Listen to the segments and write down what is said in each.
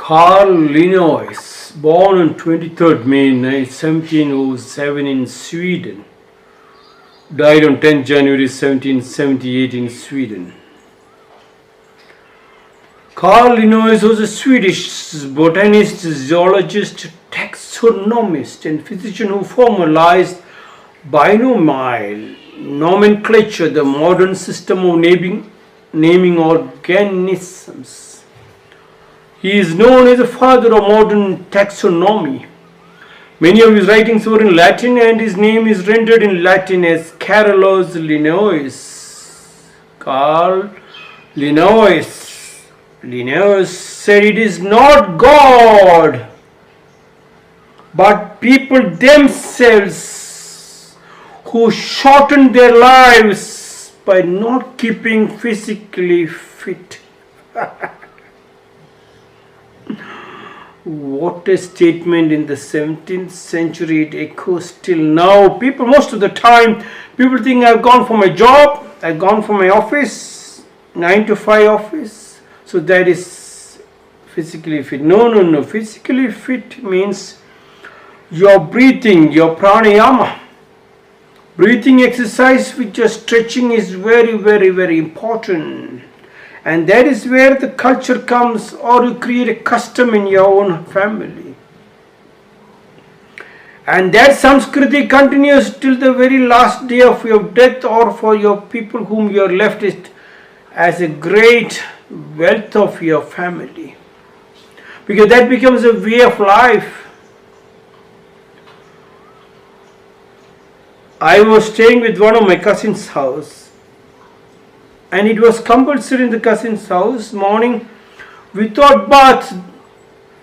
Carl Linnaeus, born on 23rd May 1707 in Sweden, died on 10th January 1778 in Sweden. Carl Linnaeus was a Swedish botanist, zoologist, taxonomist, and physician who formalized binomial nomenclature, the modern system of naming organisms. He is known as the father of modern taxonomy. Many of his writings were in Latin, and his name is rendered in Latin as Carolus Linnaeus. Carl Linnaeus. Linnaeus said it is not God, but people themselves who shorten their lives by not keeping physically fit. What a statement in the 17th century. It echoes till now. Most of the time, people think I've gone for my job, I've gone for my office, 9 to 5 office. So that is physically fit. No. Physically fit means your breathing, your pranayama. Breathing exercise with your stretching is very, very, very important. And that is where the culture comes, or you create a custom in your own family. And that Samskriti continues till the very last day of your death, or for your people whom you are left it as a great wealth of your family. Because that becomes a way of life. I was staying with one of my cousin's house. And it was compulsory in the cousin's house, morning, without bath,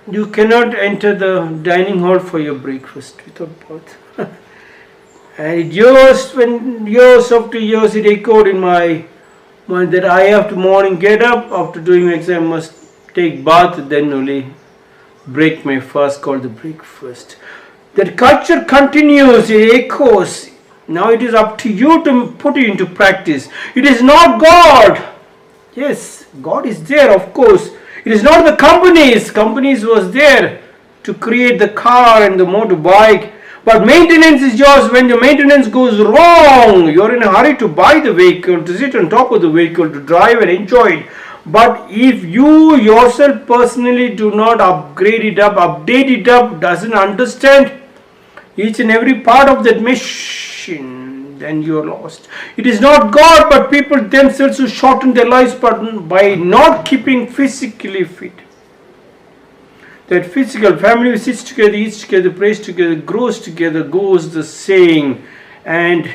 you cannot enter the dining hall for your breakfast without bath. And years after years, it echoed in my mind that I have to morning get up, after doing my exam, must take bath, then only break my fast called the breakfast. That culture continues, it echoes. Now it is up to you to put it into practice. It is not God. Yes, God is there, of course. It is not the companies. Companies was there to create the car and the motorbike. But maintenance is yours. When the maintenance goes wrong, you are in a hurry to buy the vehicle, to sit on top of the vehicle, to drive and enjoy it. But if you yourself personally do not upgrade it up, update it up, doesn't understand each and every part of that machine, then you are lost. It is not God, but people themselves who shorten their lives by not keeping physically fit. That physical family sits together, eats together, prays together, grows together, goes the saying, and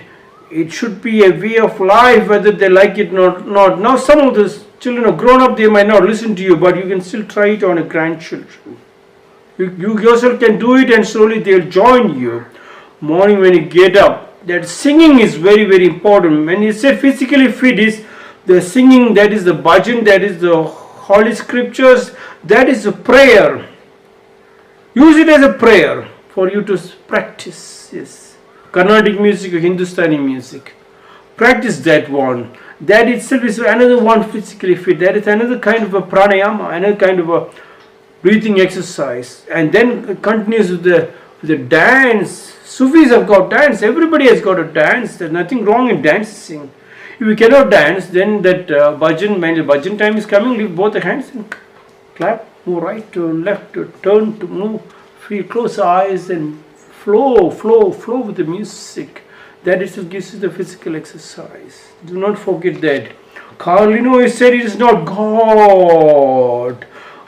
it should be a way of life, whether they like it or not. Now some of the children are grown up, they might not listen to you, but you can still try it on a grandchildren. You yourself can do it, and slowly they'll join you. Morning when you get up, that singing is very, very important. When you say physically fit, is the singing, that is the bhajan, that is the holy scriptures, that is a prayer. Use it as a prayer for you to practice. Yes, Carnatic music or Hindustani music. Practice that one. That itself is another one physically fit. That is another kind of a pranayama, another kind of a breathing exercise. And then continues with the dance. Sufis have got dance. Everybody has got a dance. There's nothing wrong in dancing. If you cannot dance, then that bhajan, when the bhajan time is coming, lift both the hands and clap, move right to left, to turn, to move, feel, close eyes and flow with the music. That itself gives you the physical exercise. Do not forget that. Carl Linnaeus said it is not God,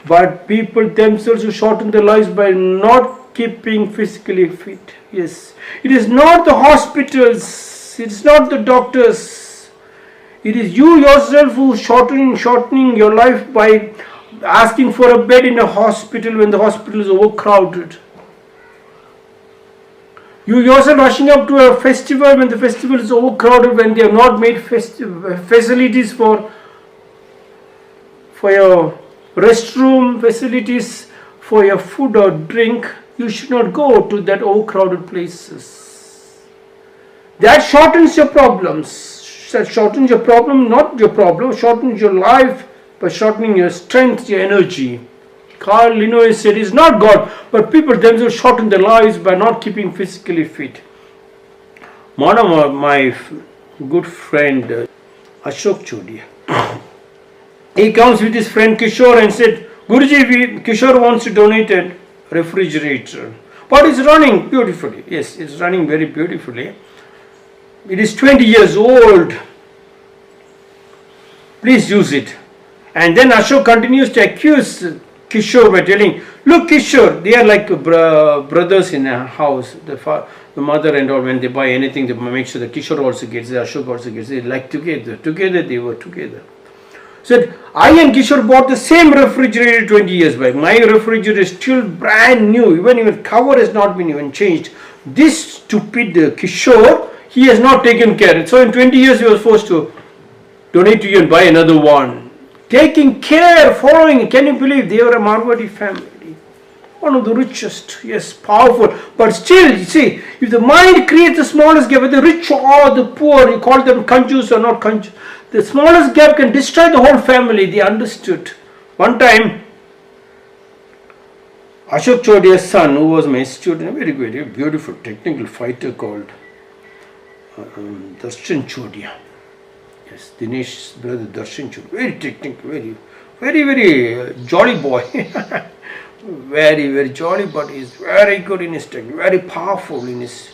but people themselves who shorten their lives by not keeping physically fit. Yes, it is not the hospitals, it is not the doctors. It is you yourself who shortening your life by asking for a bed in a hospital when the hospital is overcrowded. You yourself rushing up to a festival when the festival is overcrowded, when they have not made facilities for your restroom, facilities for your food or drink. You should not go to that overcrowded places. That shortens your problems. That shortens your problem, not your problem, shortens your life by shortening your strength, your energy. Carl Linnaeus said it's not God, but people themselves shorten their lives by not keeping physically fit. One of my good friend, Ashok Chodia, he comes with his friend Kishore and said, Guruji, Kishore wants to donate a refrigerator. But it's running beautifully. Yes, it's running very beautifully. It is 20 years old. Please use it. And then Ashok continues to accuse Kishore by telling, look Kishore, they are like brothers in a house. The mother and all, when they buy anything, they make sure that Kishore also gets it, Ashok also gets it. Like together they were together. Said, I and Kishore bought the same refrigerator 20 years back. My refrigerator is still brand new. Even cover has not been even changed. This stupid Kishore, he has not taken care. So in 20 years he was forced to donate to you and buy another one. Taking care, following. Can you believe they were a Marwadi family? One of the richest, yes, powerful. But still, you see, if the mind creates the smallest gap, whether the rich or the poor, you call them kanjus or not kanjus, the smallest gap can destroy the whole family. They understood. One time, Ashok Chodia's son, who was my student, a very good, very beautiful technical fighter called Darshan Chodia. Yes, Dinesh's brother Darshan Chodia. Very technical, very jolly boy. Very jolly, but he's very good in his technique, very powerful in his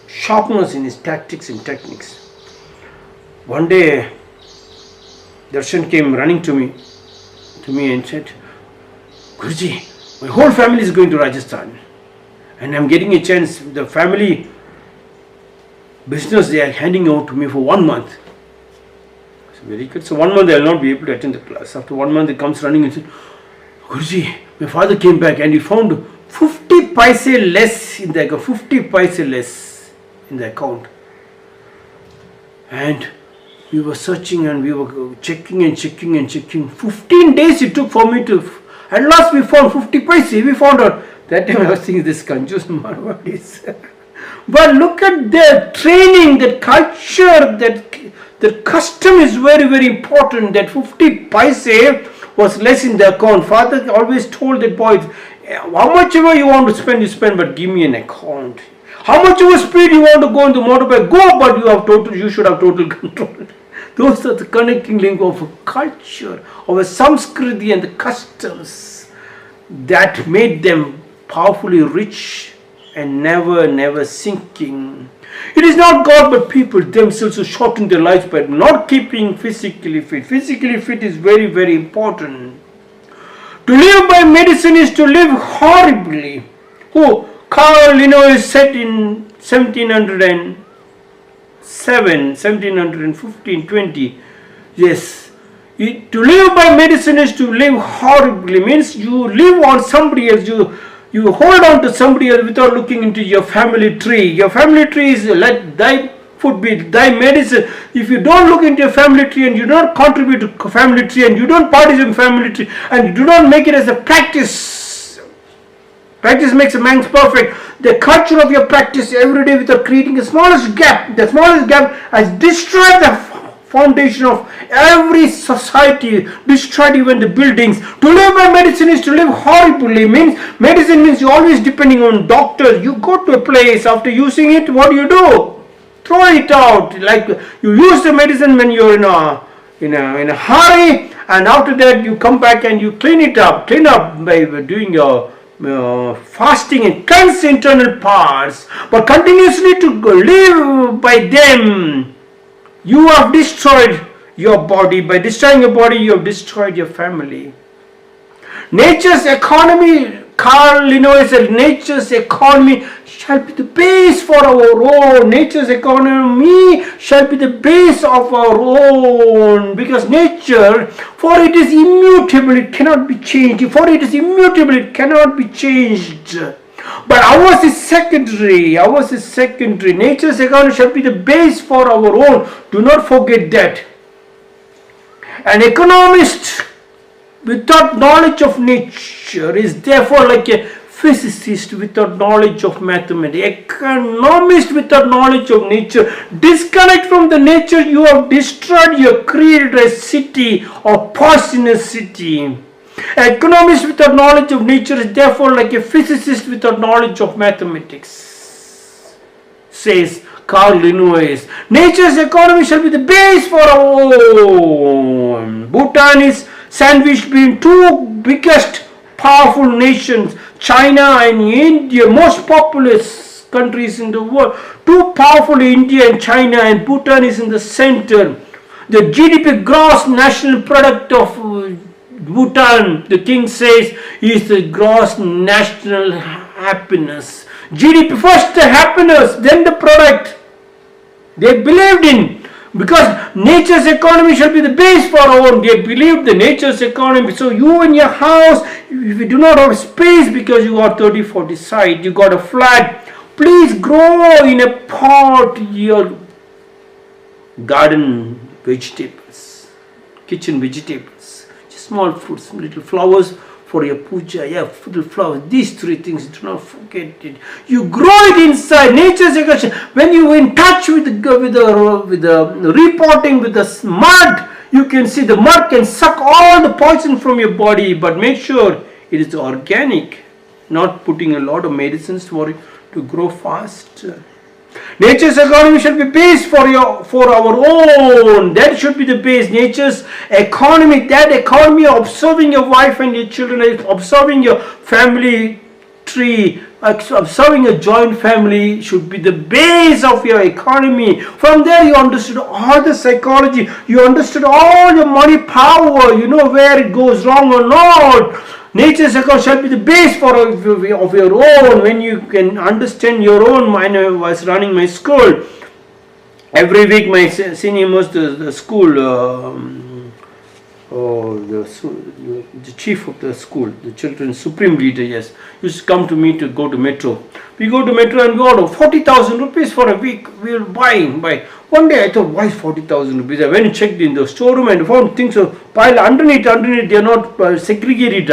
sharpness in his tactics and techniques. One day, Darshan came running to me and said, Guruji, my whole family is going to Rajasthan and I'm getting a chance. The family business they are handing out to me for 1 month. It's very good. So 1 month I will not be able to attend the class. After 1 month he comes running and said, Guruji, my father came back and he found 50 paise less in the account. 50 paise less in the account. And we were searching and we were checking. 15 days it took for me to, at last we found 50 paise. We found out. That time I was thinking this Kanjus Marwadis. But look at their training, that culture, that custom is very important. That 50 paise was less in the account. Father always told the boys, how much ever you want to spend, you spend, but give me an account. How much ever speed you want to go in the motorbike, go, but you should have total control. Those are the connecting link of a culture, of a Samskriti and the customs that made them powerfully rich and never sinking. It is not God but people themselves who shorten their lives by not keeping physically fit. Physically fit is very important. To live by medicine is to live horribly. Carl Linnaeus said in 1715, 20. Yes. To live by medicine is to live horribly. Means you live on somebody else. You hold on to somebody else without looking into your family tree. Your family tree is let thy food be thy medicine. If you don't look into your family tree and you don't contribute to family tree and you don't participate in family tree and you do not make it as a practice. Practice makes a man perfect. The culture of your practice every day without creating the smallest gap has destroyed the foundation of every society, destroyed even the buildings. To live by medicine is to live horribly. Medicine means you're always depending on doctors. You go to a place, after using it, what do? Throw it out. Like you use the medicine when you're in a hurry, and after that you come back and you clean up by doing your fasting and cleanse the internal parts, but continuously to live by them. You have destroyed your body. By destroying your body, you have destroyed your family. Nature's economy, Carl Linnaeus said, nature's economy shall be the base for our own. Nature's economy shall be the base of our own. Because nature, for it is immutable, it cannot be changed. For it is immutable, it cannot be changed. But ours is secondary. Nature's economy shall be the base for our own. Do not forget that. An economist without knowledge of nature is therefore like a physicist without knowledge of mathematics. Economist without knowledge of nature. Disconnect from the nature, you have destroyed, you have created a city, a poisonous city. An economist without knowledge of nature is therefore like a physicist without knowledge of mathematics, says Carl Linnaeus. Nature's economy shall be the base for our own. Bhutan is sandwiched between two biggest powerful nations, China and India, most populous countries in the world. Two powerful, India and China, and Bhutan is in the center. The GDP, gross national product of Bhutan, the king says, is the gross national happiness. GDP, first the happiness, then the product. They believed in, because nature's economy shall be the base for our own. They believed the nature's economy. So you in your house, if you do not have space because you got 30-40 site, you got a flat, please grow in a pot your garden vegetables, kitchen vegetables, small fruits, little flowers for your puja, little flowers. These three things, do not forget it. You grow it inside. Nature's economy. When you in touch with the repotting, with the mud, you can see the mud can suck all the poison from your body. But make sure it is organic, not putting a lot of medicines for it to grow fast. Nature's economy shall be based for our own. That should be the base. Nature's economy, that economy of observing your wife and your children, observing your family tree, observing a joint family should be the base of your economy. From there you understood all the psychology, you understood all your money power, you know where it goes wrong or not. Nature's economy shall be the base of your own. When you can understand your own. When I was running my school, every week my senior most the school, the chief of the school, the children's supreme leader, yes, used to come to me to go to metro. We go to metro and we order 40,000 rupees for a week. We will buy. One day I thought, why 40,000 rupees? I went and checked in the storeroom and found things piled underneath. They are not segregated.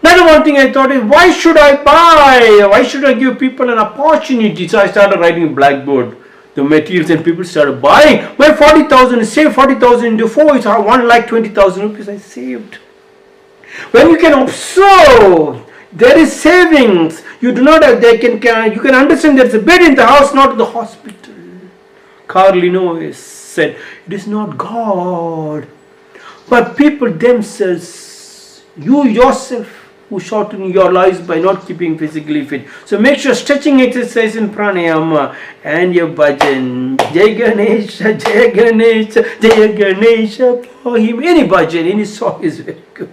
Another one thing I thought is, why should I buy? Why should I give people an opportunity? So I started writing a blackboard, the materials, and people started buying. My 40,000, save 40,000 into 4, it's 1,20,000 rupees I saved. When you can observe, there is savings. You do not have, you can understand there is a bed in the house, not in the hospital. Carl Linnaeus said, it is not God, but people themselves, you yourself, who shorten your lives by not keeping physically fit. So make sure stretching exercise and pranayama and your bhajan. Jai Ganesha, Jai Ganesha, Jai Ganesha for him. Any bhajan, any song is very good.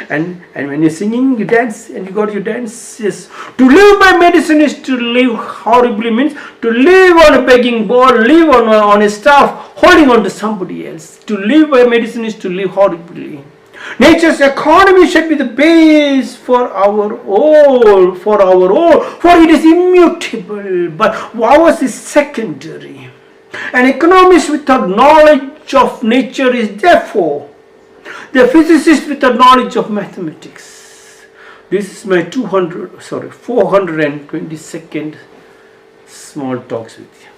And when you're singing, you dance, and you got your dance. Yes. To live by medicine is to live horribly, means to live on a begging bowl, live on a staff, holding on to somebody else. To live by medicine is to live horribly. Nature's economy should be the base for our own, for it is immutable, but ours is secondary. An economist without knowledge of nature is therefore the physicist without knowledge of mathematics. This is my 422nd small talks with you.